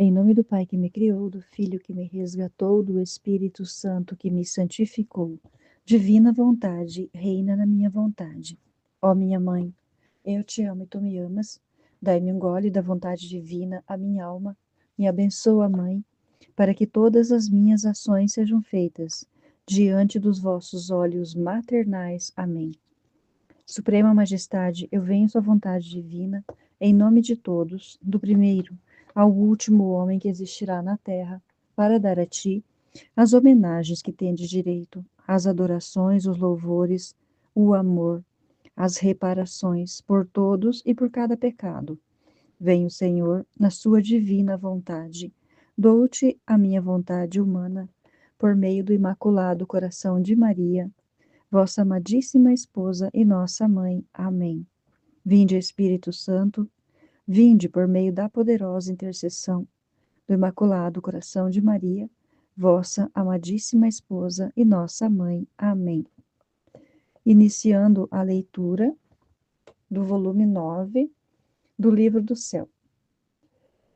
Em nome do Pai que me criou, do Filho que me resgatou, do Espírito Santo que me santificou. Divina vontade, reina na minha vontade. Ó minha mãe, eu te amo e tu me amas. Dai-me um gole da vontade divina à minha alma. Me abençoa, Mãe, para que todas as minhas ações sejam feitas diante dos vossos olhos maternais. Amém. Suprema Majestade, eu venho sua vontade divina, em nome de todos, do primeiro ao último homem que existirá na terra, para dar a ti as homenagens que tendes direito, as adorações, os louvores, o amor, as reparações por todos e por cada pecado. Venho, Senhor, na sua divina vontade. Dou-te a minha vontade humana, por meio do Imaculado Coração de Maria, vossa amadíssima esposa e nossa mãe. Amém. Vinde, Espírito Santo, vinde por meio da poderosa intercessão do Imaculado Coração de Maria, vossa amadíssima esposa e nossa mãe. Amém. Iniciando a leitura do volume 9 do Livro do Céu,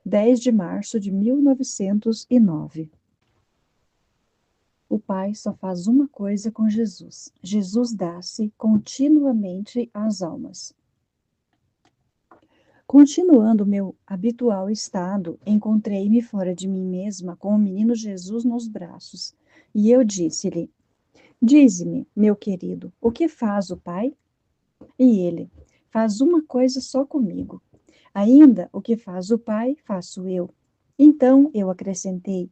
10 de março de 1909. O Pai só faz uma coisa com Jesus. Jesus dá-se continuamente às almas. Continuando meu habitual estado, encontrei-me fora de mim mesma com o menino Jesus nos braços, e eu disse-lhe: Dize-me, meu querido, o que faz o Pai? E ele: Faz uma coisa só comigo. Ainda o que faz o Pai, faço eu. Então eu acrescentei: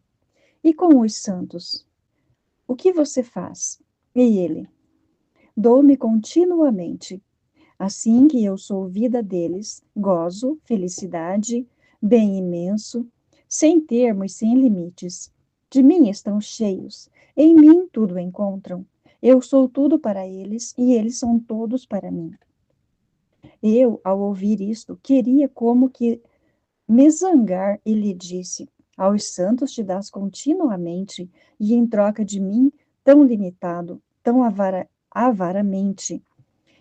E com os santos? O que você faz? E ele: Dou-me continuamente. Assim que eu sou vida deles, gozo, felicidade, bem imenso, sem termo e sem limites. De mim estão cheios, em mim tudo encontram. Eu sou tudo para eles e eles são todos para mim. Eu, ao ouvir isto, queria como que me zangar e lhe disse: Aos santos te dás continuamente, e em troca de mim, tão limitado, tão avaramente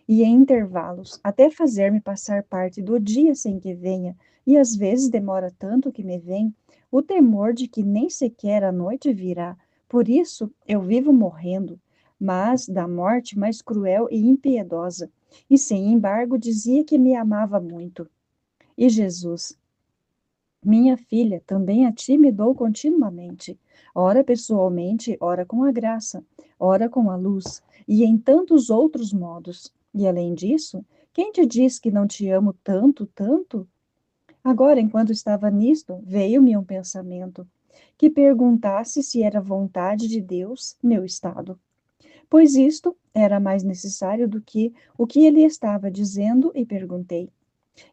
e em intervalos, até fazer-me passar parte do dia sem que venha, e às vezes demora tanto que me vem o temor de que nem sequer a noite virá. Por isso eu vivo morrendo, mas da morte mais cruel e impiedosa. E sem embargo dizia que me amava muito. E Jesus, minha filha, também a ti me dou continuamente, ora pessoalmente, ora com a graça, ora com a luz, e em tantos outros modos. E além disso, quem te diz que não te amo tanto, tanto? Agora, enquanto estava nisto, veio-me um pensamento, que perguntasse se era vontade de Deus meu estado. Pois isto era mais necessário do que o que ele estava dizendo, e perguntei.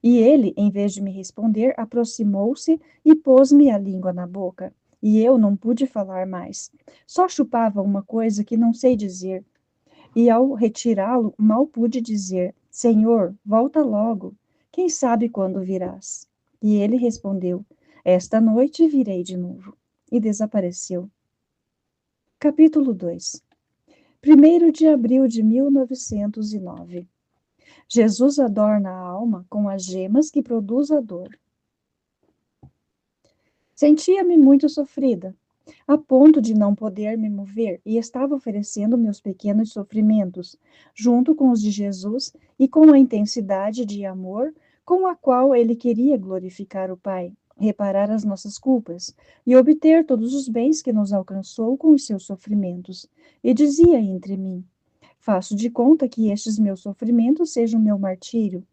E ele, em vez de me responder, aproximou-se e pôs-me a língua na boca. E eu não pude falar mais. Só chupava uma coisa que não sei dizer. E ao retirá-lo, mal pude dizer: Senhor, volta logo. Quem sabe quando virás? E ele respondeu: Esta noite virei de novo. E desapareceu. Capítulo 2. 1º de abril de 1909. Jesus adorna a alma com as gemas que produz a dor. Sentia-me muito sofrida, a ponto de não poder me mover, e estava oferecendo meus pequenos sofrimentos, junto com os de Jesus e com a intensidade de amor com a qual ele queria glorificar o Pai, reparar as nossas culpas e obter todos os bens que nos alcançou com os seus sofrimentos. E dizia entre mim: Faço de conta que estes meus sofrimentos sejam meu martírio,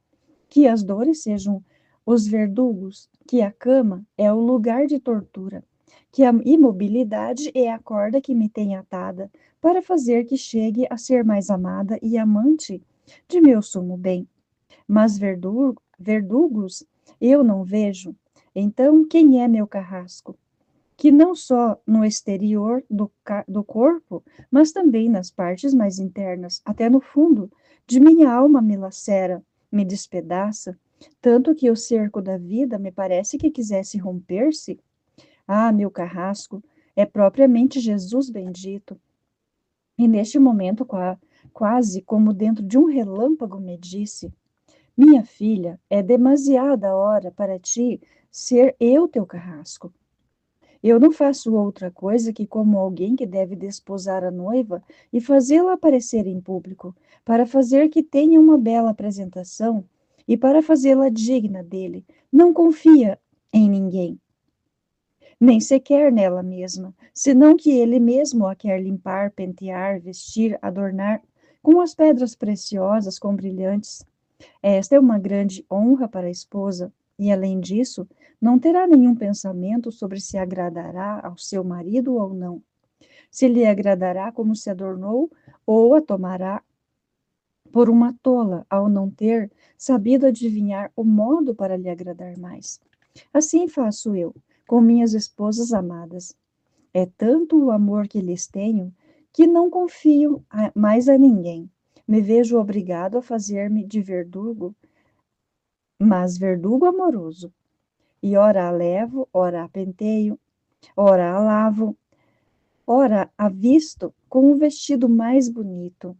que as dores sejam os verdugos, que a cama é o lugar de tortura, que a imobilidade é a corda que me tem atada, para fazer que chegue a ser mais amada e amante de meu sumo bem. Mas verdugos eu não vejo. Então, quem é meu carrasco? Que não só no exterior do corpo, mas também nas partes mais internas, até no fundo de minha alma me lacera, me despedaça, tanto que o cerco da vida me parece que quisesse romper-se. Ah, meu carrasco, é propriamente Jesus bendito. E neste momento, quase como dentro de um relâmpago, me disse: Minha filha, é demasiada hora para ti ser eu teu carrasco. Eu não faço outra coisa que como alguém que deve desposar a noiva e fazê-la aparecer em público, para fazer que tenha uma bela apresentação e para fazê-la digna dele. Não confia em ninguém, nem sequer nela mesma, senão que ele mesmo a quer limpar, pentear, vestir, adornar com as pedras preciosas, com brilhantes. Esta é uma grande honra para a esposa, e além disso, não terá nenhum pensamento sobre se agradará ao seu marido ou não, se lhe agradará como se adornou, ou a tomará por uma tola ao não ter sabido adivinhar o modo para lhe agradar mais. Assim faço eu, com minhas esposas amadas. É tanto o amor que lhes tenho, que não confio mais a ninguém. Me vejo obrigado a fazer-me de verdugo, mas verdugo amoroso. E ora a levo, ora a penteio, ora a lavo, ora a visto com o vestido mais bonito.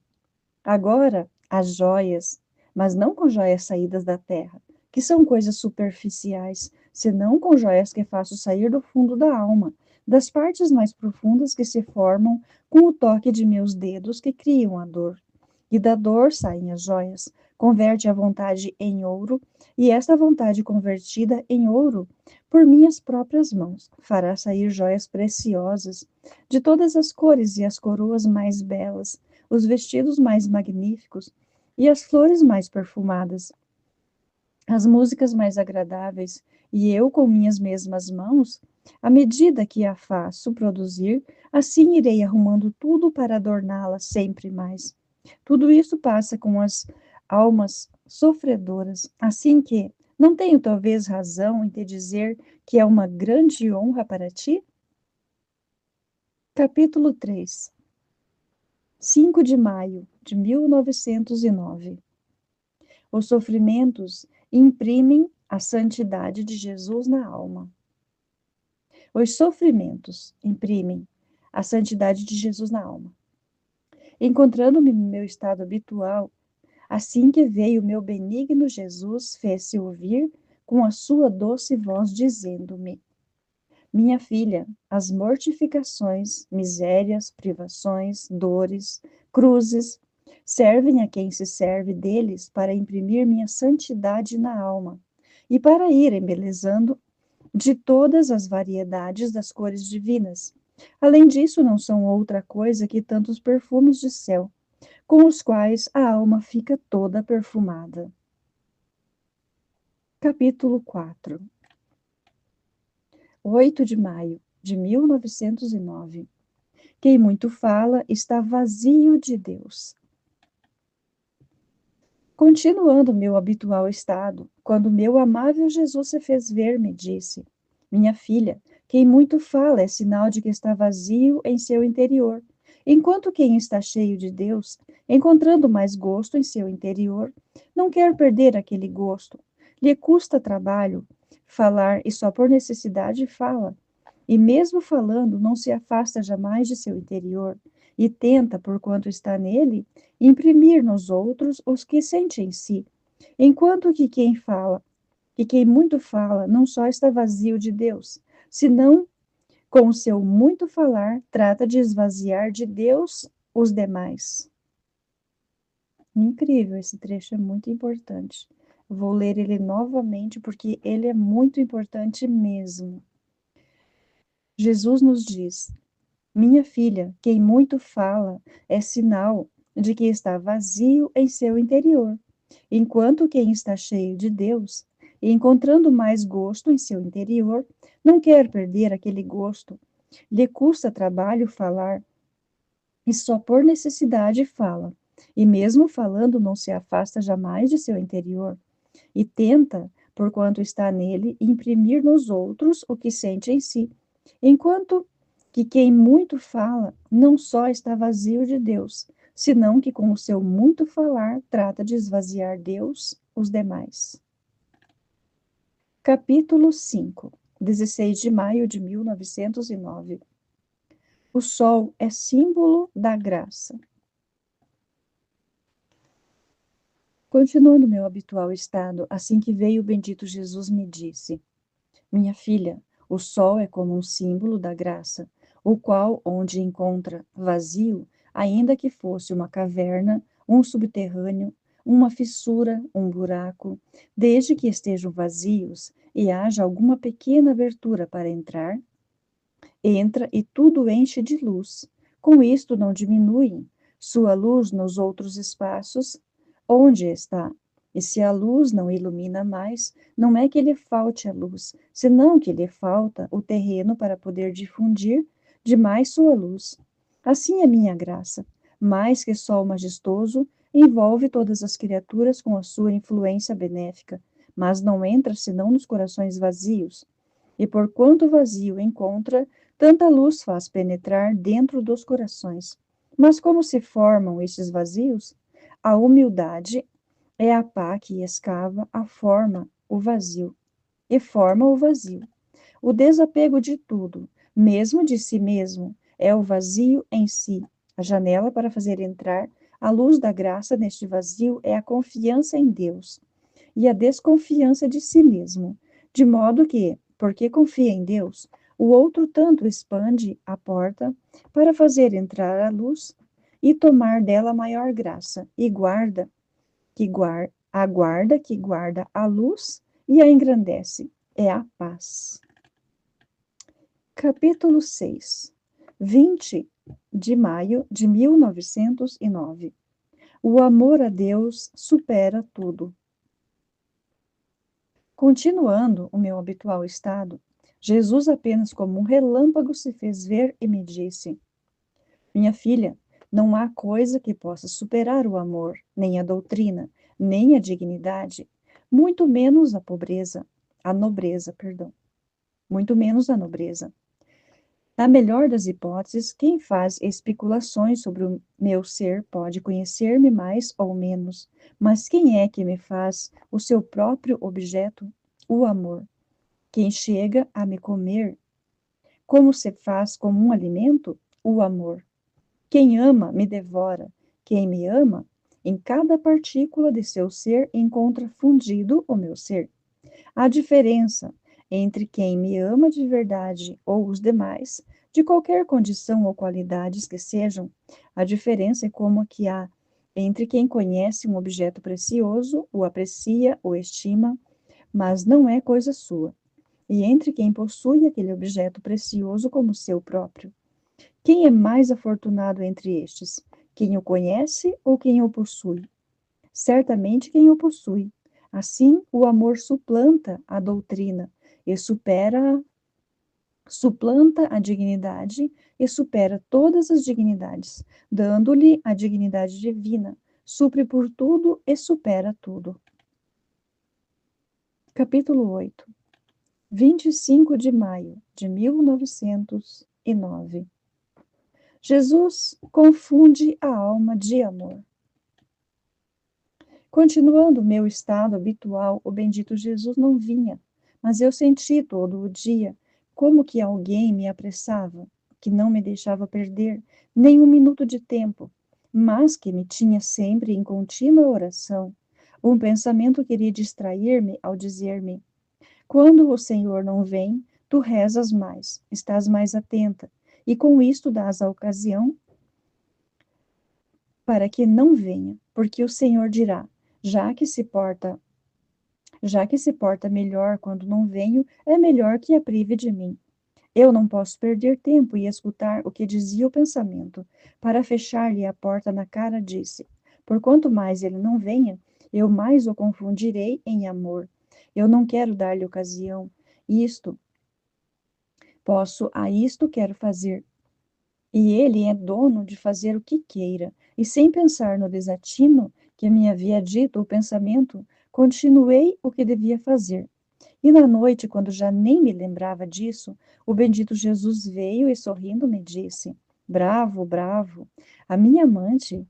Agora as joias, mas não com joias saídas da terra, que são coisas superficiais, senão com joias que faço sair do fundo da alma, das partes mais profundas que se formam com o toque de meus dedos que criam a dor. E da dor saem as joias, converte a vontade em ouro, e esta vontade convertida em ouro, por minhas próprias mãos, fará sair joias preciosas, de todas as cores e as coroas mais belas, os vestidos mais magníficos e as flores mais perfumadas, as músicas mais agradáveis, e eu, com minhas mesmas mãos, à medida que a faço produzir, assim irei arrumando tudo para adorná-la sempre mais. Tudo isso passa com as almas sofredoras, assim que não tenho talvez razão em te dizer que é uma grande honra para ti? Capítulo 3. 5 de maio de 1909. Os sofrimentos imprimem a santidade de Jesus na alma. Os sofrimentos imprimem a santidade de Jesus na alma. Encontrando-me no meu estado habitual, assim que veio meu benigno Jesus, fez-se ouvir com a sua doce voz, dizendo-me: Minha filha, as mortificações, misérias, privações, dores, cruzes, servem a quem se serve deles para imprimir minha santidade na alma e para ir embelezando de todas as variedades das cores divinas. Além disso, não são outra coisa que tantos perfumes de céu, com os quais a alma fica toda perfumada. Capítulo 4. 8 de maio de 1909. Quem muito fala está vazio de Deus. Continuando meu habitual estado, quando meu amável Jesus se fez ver, me disse: Minha filha, quem muito fala é sinal de que está vazio em seu interior, enquanto quem está cheio de Deus, encontrando mais gosto em seu interior, não quer perder aquele gosto. Lhe custa trabalho falar e só por necessidade fala. E mesmo falando, não se afasta jamais de seu interior, e tenta, por quanto está nele, imprimir nos outros os que sente em si. Enquanto que quem muito fala, não só está vazio de Deus, senão, com o seu muito falar, trata de esvaziar de Deus os demais. Incrível, esse trecho é muito importante. Vou ler ele novamente porque ele é muito importante mesmo. Jesus nos diz: Minha filha, quem muito fala é sinal de que está vazio em seu interior, enquanto quem está cheio de Deus e encontrando mais gosto em seu interior, não quer perder aquele gosto. Lhe custa trabalho falar e só por necessidade fala. E mesmo falando, não se afasta jamais de seu interior e tenta, por quanto está nele, imprimir nos outros o que sente em si. Enquanto que quem muito fala não só está vazio de Deus, senão que com o seu muito falar trata de esvaziar Deus, os demais. Capítulo 5, 16 de maio de 1909. O sol é símbolo da graça. Continuando meu habitual estado, assim que veio o bendito Jesus me disse: Minha filha, o sol é como um símbolo da graça, o qual, onde encontra vazio, ainda que fosse uma caverna, um subterrâneo, uma fissura, um buraco, desde que estejam vazios e haja alguma pequena abertura para entrar, entra e tudo enche de luz. Com isto não diminui sua luz nos outros espaços onde está. E se a luz não ilumina mais, não é que lhe falte a luz, senão que lhe falta o terreno para poder difundir demais sua luz. Assim é minha graça, mais que sol majestoso, envolve todas as criaturas com a sua influência benéfica, mas não entra senão nos corações vazios. E porquanto vazio encontra, tanta luz faz penetrar dentro dos corações. Mas como se formam estes vazios? A humildade é a pá que escava a forma, o vazio, e forma o vazio. O desapego de tudo, mesmo de si mesmo, é o vazio em si. A janela para fazer entrar a luz da graça neste vazio é a confiança em Deus e a desconfiança de si mesmo, de modo que, porque confia em Deus, o outro tanto expande a porta para fazer entrar a luz e tomar dela maior graça, e aguarda que guarda a luz e a engrandece. É a paz. Capítulo 6, 20 de maio de 1909. O amor a Deus supera tudo. Continuando o meu habitual estado, Jesus apenas como um relâmpago se fez ver e me disse: Minha filha, não há coisa que possa superar o amor, nem a doutrina, nem a dignidade, muito menos a nobreza, perdão, muito menos a nobreza. Na melhor das hipóteses, quem faz especulações sobre o meu ser pode conhecer-me mais ou menos, mas quem é que me faz o seu próprio objeto? O amor. Quem chega a me comer, como se faz como um alimento? O amor. Quem ama, me devora. Quem me ama, em cada partícula de seu ser encontra fundido o meu ser. A diferença entre quem me ama de verdade ou os demais, de qualquer condição ou qualidades que sejam, a diferença é como a que há entre quem conhece um objeto precioso, o aprecia, o estima, mas não é coisa sua, e entre quem possui aquele objeto precioso como seu próprio. Quem é mais afortunado entre estes? Quem o conhece ou quem o possui? Certamente quem o possui. Assim, o amor suplanta a doutrina e suplanta a dignidade e supera todas as dignidades, dando-lhe a dignidade divina, supre por tudo e supera tudo. Capítulo 8, 25 de maio de 1909. Jesus confunde a alma de amor. Continuando o meu estado habitual, o bendito Jesus não vinha, mas eu senti todo o dia como que alguém me apressava, que não me deixava perder nem um minuto de tempo, mas que me tinha sempre em contínua oração. Um pensamento queria distrair-me ao dizer-me: quando o Senhor não vem, tu rezas mais, estás mais atenta, e com isto dás a ocasião para que não venha, porque o Senhor dirá: já que se porta, já que se porta melhor quando não venho, é melhor que a prive de mim. Eu não posso perder tempo e escutar o que dizia o pensamento. Para fechar-lhe a porta na cara, disse: por quanto mais ele não venha, eu mais o confundirei em amor. Eu não quero dar-lhe ocasião. Isto quero fazer. E ele é dono de fazer o que queira, e sem pensar no desatino que me havia dito o pensamento, continuei o que devia fazer. E na noite, quando já nem me lembrava disso, o bendito Jesus veio e sorrindo me disse: bravo, bravo, a minha amante,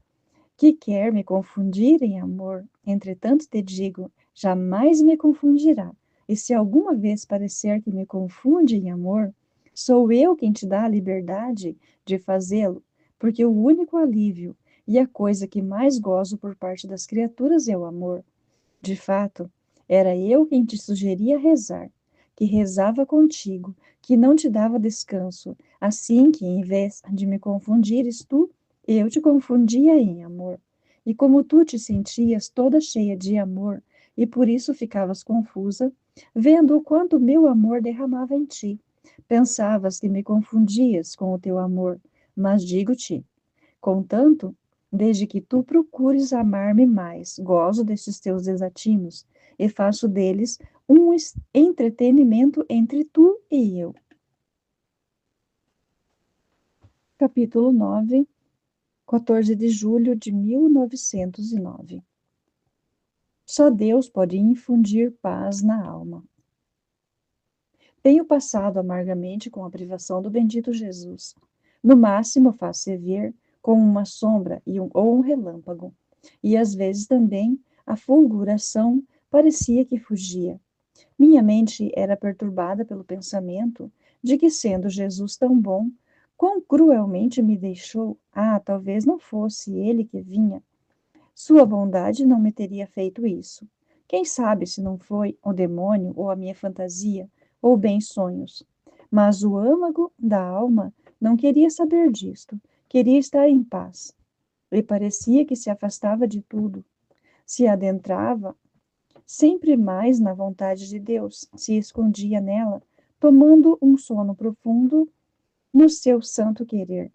que quer me confundir em amor, entretanto te digo, jamais me confundirá. E se alguma vez parecer que me confunde em amor, sou eu quem te dá a liberdade de fazê-lo, porque o único alívio e a coisa que mais gozo por parte das criaturas é o amor. De fato, era eu quem te sugeria rezar. que rezava contigo, que não te dava descanso, assim que, em vez de me confundires tu, eu te confundia em amor. E como tu te sentias toda cheia de amor, e por isso ficavas confusa, vendo o quanto meu amor derramava em ti, pensavas que me confundias com o teu amor, mas digo-te, contanto, desde que tu procures amar-me mais, gozo destes teus desatinos e faço deles um entretenimento entre tu e eu. Capítulo 9, 14 de julho de 1909. Só Deus pode infundir paz na alma. Tenho passado amargamente com a privação do bendito Jesus. No máximo faz-se ver como uma sombra ou um relâmpago, e às vezes também a fulguração parecia que fugia. Minha mente era perturbada pelo pensamento de que, sendo Jesus tão bom, quão cruelmente me deixou. Ah, talvez não fosse ele que vinha. Sua bondade não me teria feito isso. Quem sabe se não foi o demônio ou a minha fantasia, ou bem sonhos. Mas o âmago da alma não queria saber disto. Queria estar em paz. E parecia que se afastava de tudo. Se adentrava sempre mais na vontade de Deus, se escondia nela, tomando um sono profundo no seu santo querer.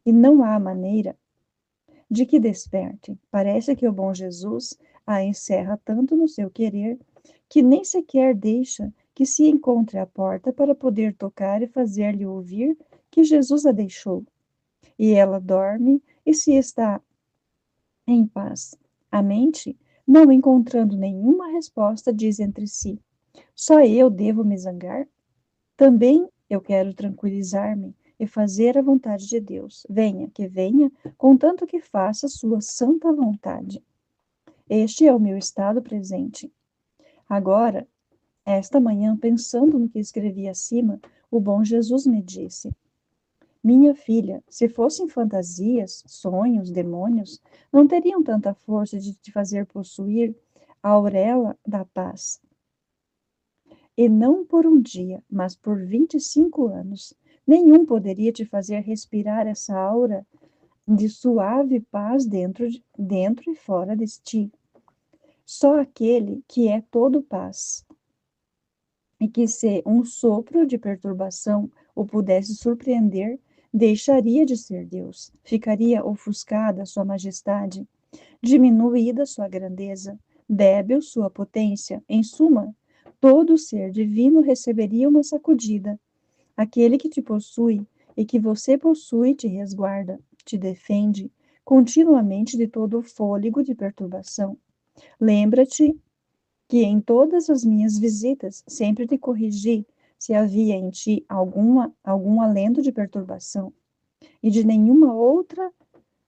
E não há maneira de que desperte. Parece que o bom Jesus a encerra tanto no seu querer que nem sequer deixa que se encontre à porta para poder tocar e fazer-lhe ouvir que Jesus a deixou. E ela dorme e se está em paz. A mente, não encontrando nenhuma resposta, diz entre si: só eu devo me zangar? Também eu quero tranquilizar-me e fazer a vontade de Deus. Venha, que venha, contanto que faça sua santa vontade. Este é o meu estado presente. Agora, esta manhã, pensando no que escrevi acima, o bom Jesus me disse: minha filha, se fossem fantasias, sonhos, demônios, não teriam tanta força de te fazer possuir a auréola da paz. E não por um dia, mas por 25 anos. Nenhum poderia te fazer respirar essa aura de suave paz dentro e fora de ti. Só aquele que é todo paz, e que se um sopro de perturbação o pudesse surpreender, deixaria de ser Deus, ficaria ofuscada sua majestade, diminuída sua grandeza, débil sua potência. Em suma, todo ser divino receberia uma sacudida. Aquele que te possui e que você possui te resguarda, te defende continuamente de todo o fôlego de perturbação. Lembra-te que em todas as minhas visitas sempre te corrigi se havia em ti algum alento de perturbação, e de nenhuma outra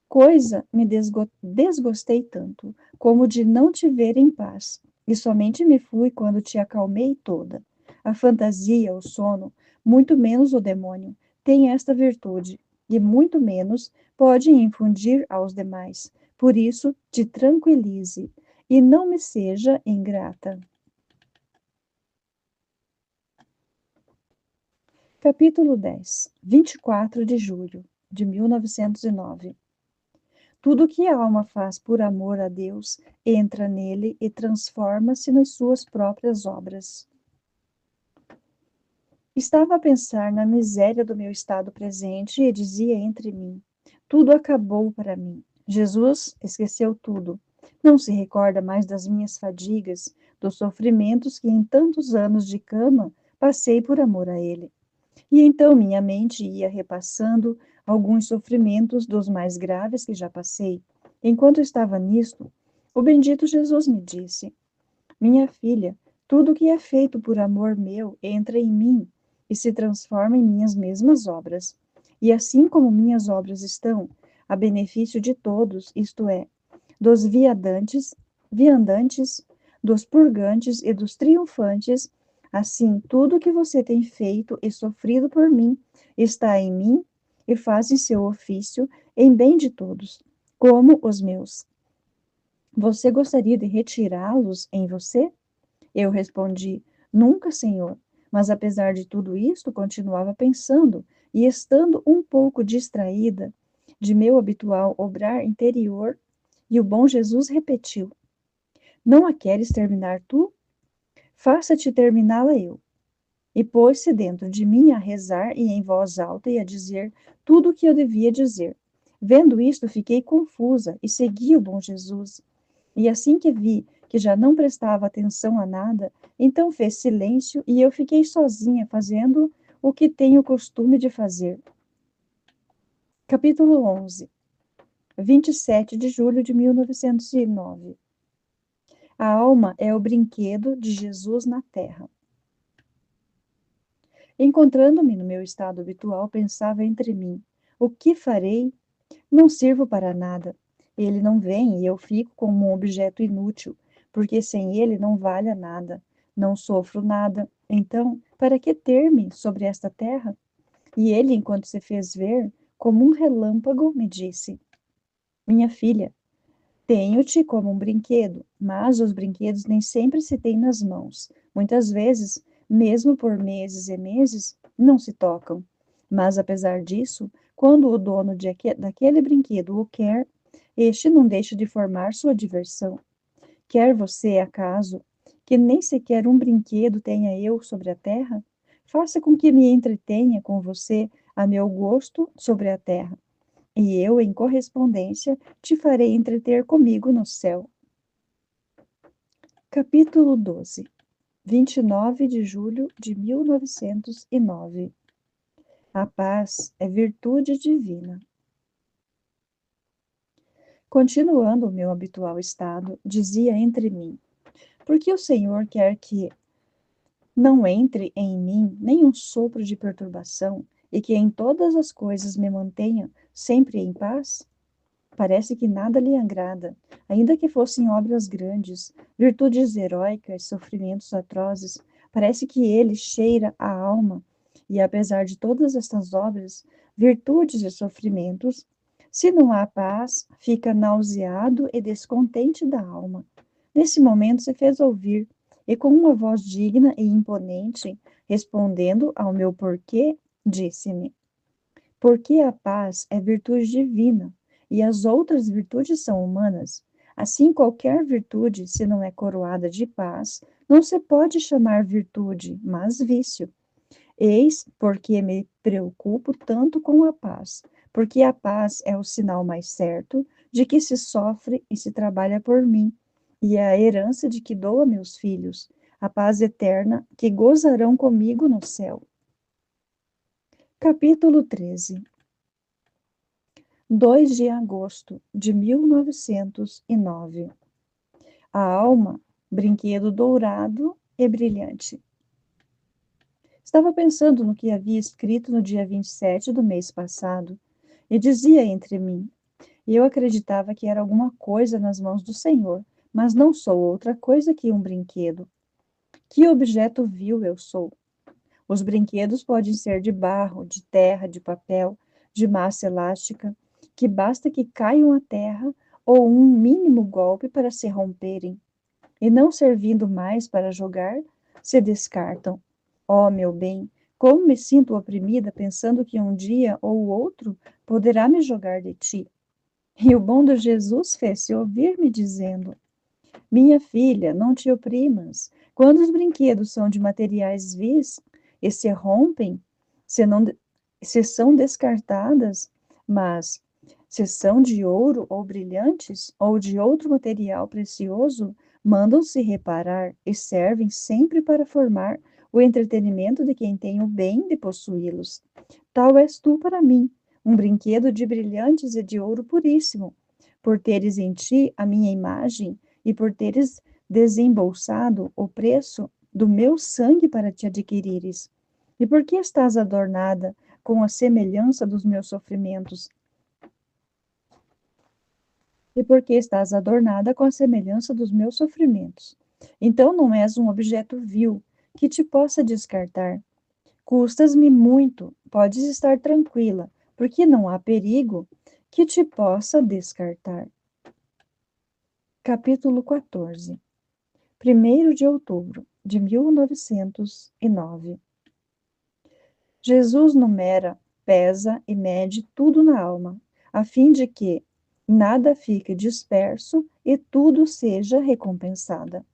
coisa me desgostei tanto, como de não te ver em paz, e somente me fui quando te acalmei toda. A fantasia, o sono, muito menos o demônio, tem esta virtude, e muito menos pode infundir aos demais. Por isso, te tranquilize, e não me seja ingrata. Capítulo 10, 24 de julho de 1909. Tudo que a alma faz por amor a Deus entra nele e transforma-se nas suas próprias obras. Estava a pensar na miséria do meu estado presente e dizia entre mim: tudo acabou para mim. Jesus esqueceu tudo. Não se recorda mais das minhas fadigas, dos sofrimentos que em tantos anos de cama passei por amor a ele. E então minha mente ia repassando alguns sofrimentos dos mais graves que já passei. Enquanto estava nisto, o bendito Jesus me disse: minha filha, tudo que é feito por amor meu entra em mim e se transforma em minhas mesmas obras. E assim como minhas obras estão a benefício de todos, isto é, dos viandantes, dos purgantes e dos triunfantes, assim tudo que você tem feito e sofrido por mim está em mim e faz em seu ofício em bem de todos, como os meus. Você gostaria de retirá-los em você? Eu respondi: nunca, Senhor, Mas apesar de tudo isto, continuava pensando e estando um pouco distraída de meu habitual obrar interior, e o bom Jesus repetiu: Não a queres terminar tu? Faça-te terminá-la eu. E pôs-se dentro de mim a rezar e em voz alta e a dizer tudo o que eu devia dizer. Vendo isto, fiquei confusa e segui o bom Jesus. E assim que vi que já não prestava atenção a nada, então fez silêncio e eu fiquei sozinha fazendo o que tenho o costume de fazer. Capítulo 11, 27 de julho de 1909. A alma é o brinquedo de Jesus na terra. Encontrando-me no meu estado habitual, pensava entre mim: o que farei? Não sirvo para nada. Ele não vem e eu fico como um objeto inútil, porque sem ele não valha nada. Não sofro nada. Então, para que ter-me sobre esta terra? E ele, enquanto se fez ver, como um relâmpago, me disse: Minha filha, tenho-te como um brinquedo, mas os brinquedos nem sempre se têm nas mãos. Muitas vezes, mesmo por meses e meses, não se tocam. Mas, apesar disso, quando o dono daquele brinquedo o quer, este não deixa de formar sua diversão. Quer você, acaso, que nem sequer um brinquedo tenha eu sobre a terra? Faça com que me entretenha com você a meu gosto sobre a terra e eu, em correspondência, te farei entreter comigo no céu. Capítulo 12, 29 de julho de 1909. A paz é virtude divina. Continuando o meu habitual estado, dizia entre mim: Por que o Senhor quer que não entre em mim nenhum sopro de perturbação e que em todas as coisas me mantenha sempre em paz? Parece que nada lhe agrada, ainda que fossem obras grandes, virtudes heróicas, sofrimentos atrozes. Parece que ele cheira a alma, e apesar de todas estas obras, virtudes e sofrimentos, se não há paz, fica nauseado e descontente da alma. Nesse momento se fez ouvir, e com uma voz digna e imponente, respondendo ao meu porquê, disse-me: Porque a paz é virtude divina e as outras virtudes são humanas. Assim, qualquer virtude, se não é coroada de paz, não se pode chamar virtude, mas vício. Eis porque me preocupo tanto com a paz, porque a paz é o sinal mais certo de que se sofre e se trabalha por mim, e é a herança de que dou a meus filhos, a paz eterna que gozarão comigo no céu. Capítulo 13. 2 de agosto de 1909. A alma, brinquedo dourado e brilhante. Estava pensando no que havia escrito no dia 27 do mês passado e dizia entre mim: eu acreditava que era alguma coisa nas mãos do Senhor, mas não sou outra coisa que um brinquedo. Que objeto vil eu sou! Os brinquedos podem ser de barro, de terra, de papel, de massa elástica, que basta que caiam à terra ou um mínimo golpe para se romperem, e não servindo mais para jogar, se descartam. Oh, meu bem, como me sinto oprimida pensando que um dia ou outro poderá me jogar de ti. E o bom do Jesus fez-se ouvir-me dizendo: Minha filha, não te oprimas. Quando os brinquedos são de materiais vis e se rompem, se, não, se são descartadas, mas se são de ouro ou brilhantes ou de outro material precioso, mandam-se reparar e servem sempre para formar o entretenimento de quem tem o bem de possuí-los. Tal és tu para mim, um brinquedo de brilhantes e de ouro puríssimo, por teres em ti a minha imagem e por teres desembolsado o preço do meu sangue para te adquirires. E por que estás adornada com a semelhança dos meus sofrimentos? E por que estás adornada com a semelhança dos meus sofrimentos? Então não és um objeto vil que te possa descartar. Custas-me muito, podes estar tranquila, porque não há perigo que te possa descartar. Capítulo 14. 1º de outubro. de 1909. Jesus numera, pesa e mede tudo na alma, a fim de que nada fique disperso e tudo seja recompensada.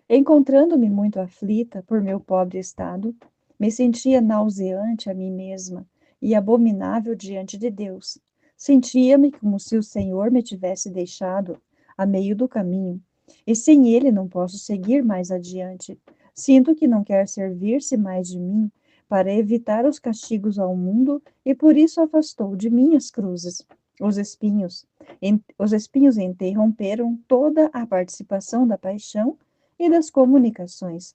Encontrando-me muito aflita por meu pobre estado, me sentia nauseante a mim mesma e abominável diante de Deus. Sentia-me como se o Senhor me tivesse deixado a meio do caminho, e sem ele não posso seguir mais adiante. Sinto que não quer servir-se mais de mim para evitar os castigos ao mundo e por isso afastou de mim as cruzes. Os espinhos interromperam toda a participação da paixão e das comunicações.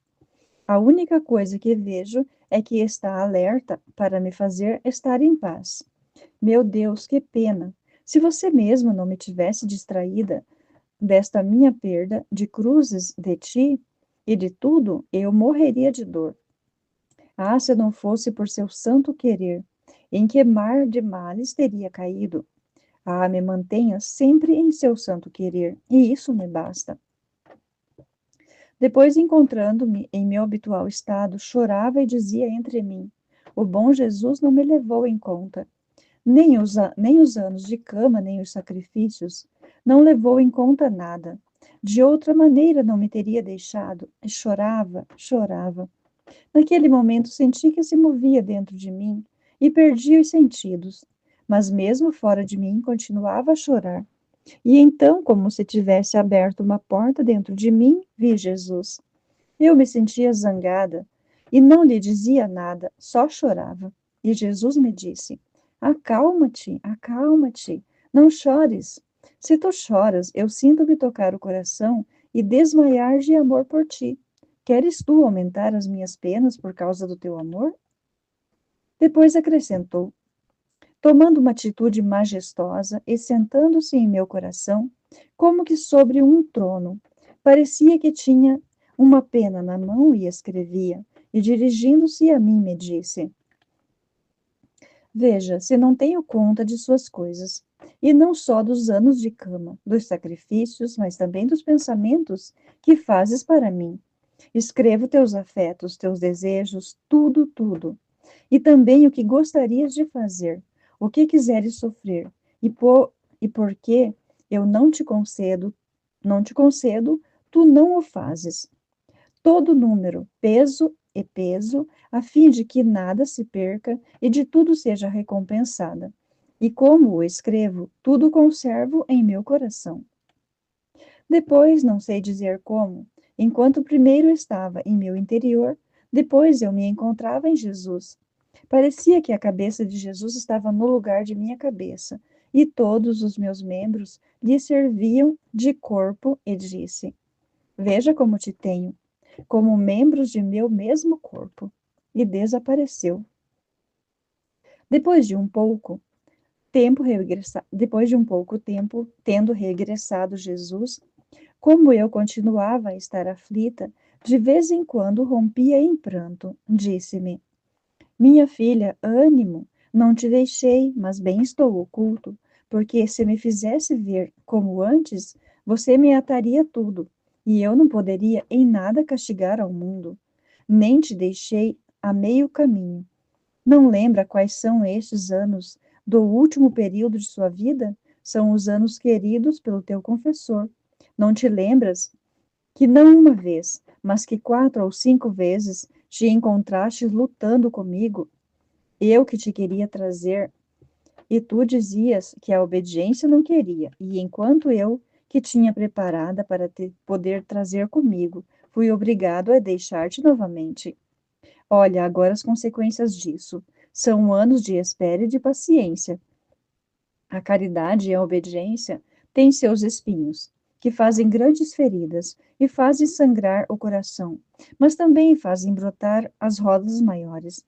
A única coisa que vejo é que está alerta para me fazer estar em paz. Meu Deus, que pena! Se você mesmo não me tivesse distraída desta minha perda de cruzes de ti e de tudo, eu morreria de dor. Ah, se não fosse por seu santo querer, em que mar de males teria caído? Ah, me mantenha sempre em seu santo querer, e isso me basta. Depois, encontrando-me em meu habitual estado, chorava e dizia entre mim: o bom Jesus não me levou em conta, nem os anos de cama, nem os sacrifícios, não levou em conta nada. De outra maneira não me teria deixado. E chorava, chorava. Naquele momento senti que se movia dentro de mim e perdi os sentidos. Mas mesmo fora de mim continuava a chorar. E então, como se tivesse aberto uma porta dentro de mim, vi Jesus. Eu me sentia zangada e não lhe dizia nada, só chorava. E Jesus me disse: acalma-te, acalma-te, não chores. Se tu choras, eu sinto-me tocar o coração e desmaiar de amor por ti. Queres tu aumentar as minhas penas por causa do teu amor? Depois acrescentou: tomando uma atitude majestosa e sentando-se em meu coração, como que sobre um trono. Parecia que tinha uma pena na mão e escrevia, e dirigindo-se a mim me disse: veja, se não tenho conta de suas coisas, e não só dos anos de cama, dos sacrifícios, mas também dos pensamentos que fazes para mim. Escrevo teus afetos, teus desejos, tudo, tudo. E também o que gostarias de fazer, o que quiseres sofrer, e porque eu não te concedo, tu não o fazes. Todo número, peso, a fim de que nada se perca e de tudo seja recompensada. E como o escrevo, tudo conservo em meu coração. Depois, não sei dizer como, enquanto primeiro estava em meu interior, depois eu me encontrava em Jesus. Parecia que a cabeça de Jesus estava no lugar de minha cabeça, e todos os meus membros lhe serviam de corpo, e disse: veja como te tenho, como membros de meu mesmo corpo. E desapareceu. Depois de um pouco depois de um pouco tempo, tendo regressado Jesus, como eu continuava a estar aflita, de vez em quando rompia em pranto. Disse-me: minha filha, ânimo, não te deixei, mas bem estou oculto, porque se me fizesse ver como antes, você me ataria tudo, e eu não poderia em nada castigar ao mundo. Nem te deixei a meio caminho. Não lembra quais são estes anos do último período de sua vida? São os anos queridos pelo teu confessor. Não te lembras que não uma vez, mas que 4 ou 5 vezes te encontraste lutando comigo, eu que te queria trazer, e tu dizias que a obediência não queria, e enquanto eu, que tinha preparada para te poder trazer comigo, fui obrigado a deixar-te novamente. Olha agora as consequências disso. São anos de espera e de paciência. A caridade e a obediência têm seus espinhos, que fazem grandes feridas e fazem sangrar o coração, mas também fazem brotar as rosas maiores,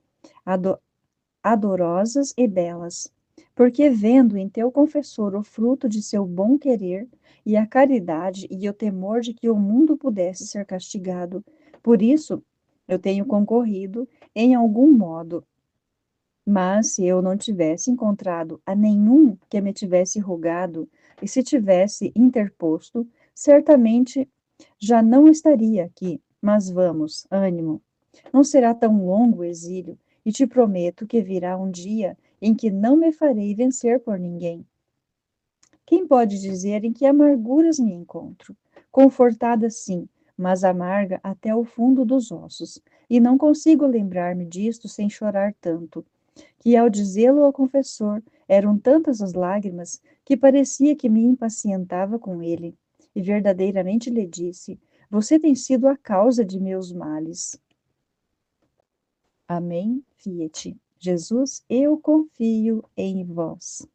adorosas e belas. Porque vendo em teu confessor o fruto de seu bom querer, e a caridade e o temor de que o mundo pudesse ser castigado, por isso eu tenho concorrido em algum modo. Mas se eu não tivesse encontrado a nenhum que me tivesse rogado, e se tivesse interposto, certamente Já não estaria aqui, mas vamos, ânimo. Não será tão longo o exílio, e te prometo que virá um dia em que não me farei vencer por ninguém. Quem pode dizer em que amarguras me encontro? Confortada sim, mas amarga até o fundo dos ossos, e não consigo lembrar-me disto sem chorar tanto, que ao dizê-lo ao confessor, eram tantas as lágrimas que parecia que me impacientava com ele, e verdadeiramente lhe disse: Você tem sido a causa de meus males. Amém, Fiat. Jesus, eu confio em vós.